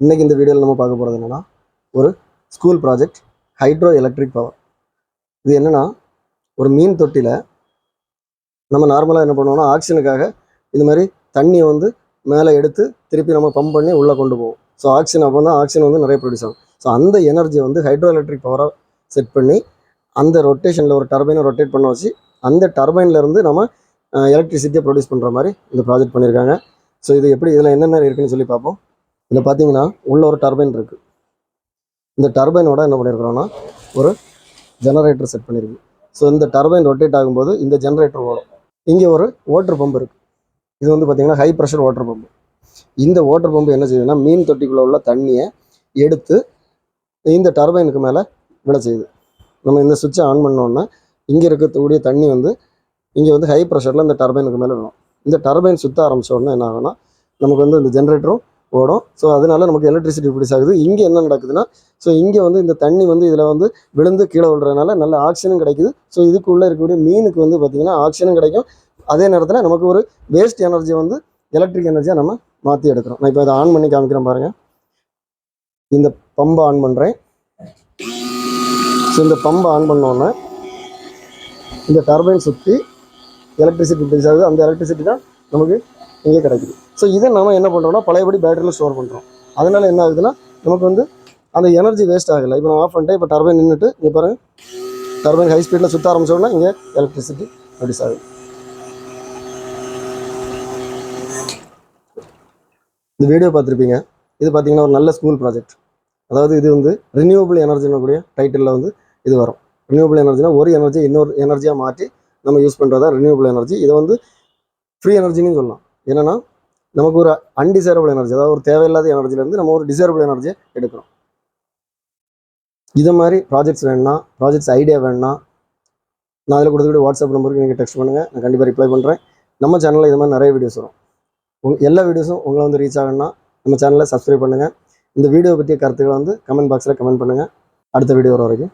இன்றைக்கி இந்த வீடியோவில் நம்ம பார்க்க போகிறது என்னென்னா ஒரு school project hydro electric power. இது என்னென்னா ஒரு மீன் தொட்டியில் நம்ம நார்மலாக என்ன பண்ணுவோம்னா ஆக்சிஜனுக்காக இது மாதிரி தண்ணியை வந்து மேலே எடுத்து திருப்பி நம்ம பம்ப் பண்ணி உள்ளே கொண்டு போவோம். ஸோ ஆக்சிஜன் அப்போ தான் ஆக்சிஜன் வந்து நிறைய ப்ரொடியூஸ் ஆகும். ஸோ அந்த எனர்ஜியை வந்து ஹைட்ரோ எலக்ட்ரிக் பவராக செட் பண்ணி அந்த ரொட்டேஷனில் ஒரு டர்பைனை ரொட்டேட் பண்ண வச்சு அந்த டர்பைன்லேருந்து நம்ம எலக்ட்ரிசிட்டியை ப்ரொடியூஸ் பண்ணுற மாதிரி இந்த ப்ராஜெக்ட் பண்ணியிருக்காங்க. ஸோ இது எப்படி இதில் என்னென்ன இருக்குதுன்னு சொல்லி பார்ப்போம். இதில் பார்த்தீங்கன்னா உள்ள ஒரு டர்பைன் இருக்குது. இந்த டர்பைனோட என்ன பண்ணியிருக்கிறோன்னா ஒரு ஜெனரேட்டர் செட் பண்ணியிருக்கு. ஸோ இந்த டர்பைன் ரொட்டேட் ஆகும்போது இந்த ஜெனரேட்டர் ஓடும். இங்கே ஒரு வாட்டர் பம்ப் இருக்குது. இது வந்து பார்த்திங்கன்னா ஹை ப்ரெஷர் வாட்டர் பம்ப். இந்த வாட்டர் பம்ப் என்ன செய்யுதுன்னா மீன் தொட்டிக்குள்ளே உள்ள தண்ணியை எடுத்து இந்த டர்பைனுக்கு மேலே விட செய்யுது. நம்ம இந்த சுவிட்சை ஆன் பண்ணோன்னா இங்கே இருக்கக்கூடிய தண்ணி வந்து இங்கே வந்து ஹை ப்ரெஷரில் இந்த டர்பைனுக்கு மேலே விடும். இந்த டர்பைன் சுற்ற ஆரம்பித்தோடனே என்ன ஆகும்னா நமக்கு வந்து இந்த ஜென்ரேட்டரும் ஓடும். ஸோ அதனால நமக்கு எலக்ட்ரிசிட்டி ப்ரொடியூஸ் ஆகுது. இங்கே என்ன நடக்குதுன்னா ஸோ இங்கே வந்து இந்த தண்ணி வந்து இதில் வந்து விழுந்து கீழே விழுறதுனால நல்ல ஆக்சிஜனும் கிடைக்குது. ஸோ இதுக்குள்ளே இருக்கக்கூடிய மீனுக்கு வந்து பார்த்திங்கன்னா ஆக்சிஜனும் கிடைக்கும். அதே நேரத்தில் நமக்கு ஒரு வேஸ்ட் எனர்ஜி வந்து எலக்ட்ரிக் எனர்ஜியாக நம்ம மாற்றி எடுக்கிறோம். நான் இப்போ இதை ஆன் பண்ணி காமிக்கிறேன் பாருங்கள். இந்த பம்பை ஆன் பண்ணுறேன். ஸோ இந்த பம்பை ஆன் பண்ணோன்னே இந்த டர்பைன் சுற்றி எலக்ட்ரிசிட்டி ப்ரொடியூஸ் ஆகுது. அந்த எலக்ட்ரிசிட்டி தான் நமக்கு இங்கே கிடைக்குது. ஸோ இதை நம்ம என்ன பண்ணுறோம்னா பழையபடி பேட்டரியில் ஸ்டோர் பண்ணுறோம். அதனால் என்ன ஆகுதுன்னா நமக்கு வந்து அந்த எனர்ஜி வேஸ்ட் ஆகலை. இப்போ நான் ஆஃப் பண்ணிட்டேன். இப்போ டர்பைன் நின்றுட்டு இங்கே பாருங்கள், டர்பைன் ஹை ஸ்பீடில் சுற்ற ஆரம்பிச்சோன்னா இங்கே எலக்ட்ரிசிட்டி ப்ரொடியூஸ் ஆகுது. இந்த வீடியோ பார்த்துருப்பீங்க. இது பார்த்திங்கன்னா ஒரு நல்ல ஸ்கூல் ப்ராஜெக்ட். அதாவது இது வந்து ரினியூவபிள் எனர்ஜின்னு கூடிய டைட்டிலில் வந்து இது வரும். ரினியூவபிள் எனர்ஜினா ஒரு எனர்ஜி இன்னொரு எனர்ஜியாக மாற்றி நம்ம யூஸ் பண்ணுறதா ரினியூவபிள் எனர்ஜி. இதை வந்து ஃப்ரீ எனர்ஜின்னு சொல்லலாம். என்னென்னா நமக்கு ஒரு அன்டிசைரபிள் எனர்ஜி, அதாவது ஒரு தேவையில்லாத எனர்ஜிலேருந்து நம்ம ஒரு டிசைரபிள் எனர்ஜியை எடுக்கிறோம். இதை மாதிரி ப்ராஜெக்ட்ஸ் வேணும்னா, ப்ராஜெக்ட்ஸ் ஐடியா வேணும்னா நான் அதில் கொடுத்துக்கிட்டு வாட்ஸ்அப் நம்பருக்கு நீங்கள் டெக்ஸ்ட் பண்ணுங்கள். நான் கண்டிப்பாக ரிப்ளை பண்ணுறேன். நம்ம சேனலில் இது மாதிரி நிறைய வீடியோஸ் வரும். எல்லா வீடியோஸும் உங்களை வந்து ரீச் ஆகணும்னா நம்ம சேனலை சப்ஸ்கிரைப் பண்ணுங்கள். இந்த வீடியோ பற்றிய கருத்துக்களை வந்து கமெண்ட் பாக்ஸில் கமெண்ட் பண்ணுங்கள். அடுத்த வீடியோ வர வரைக்கும்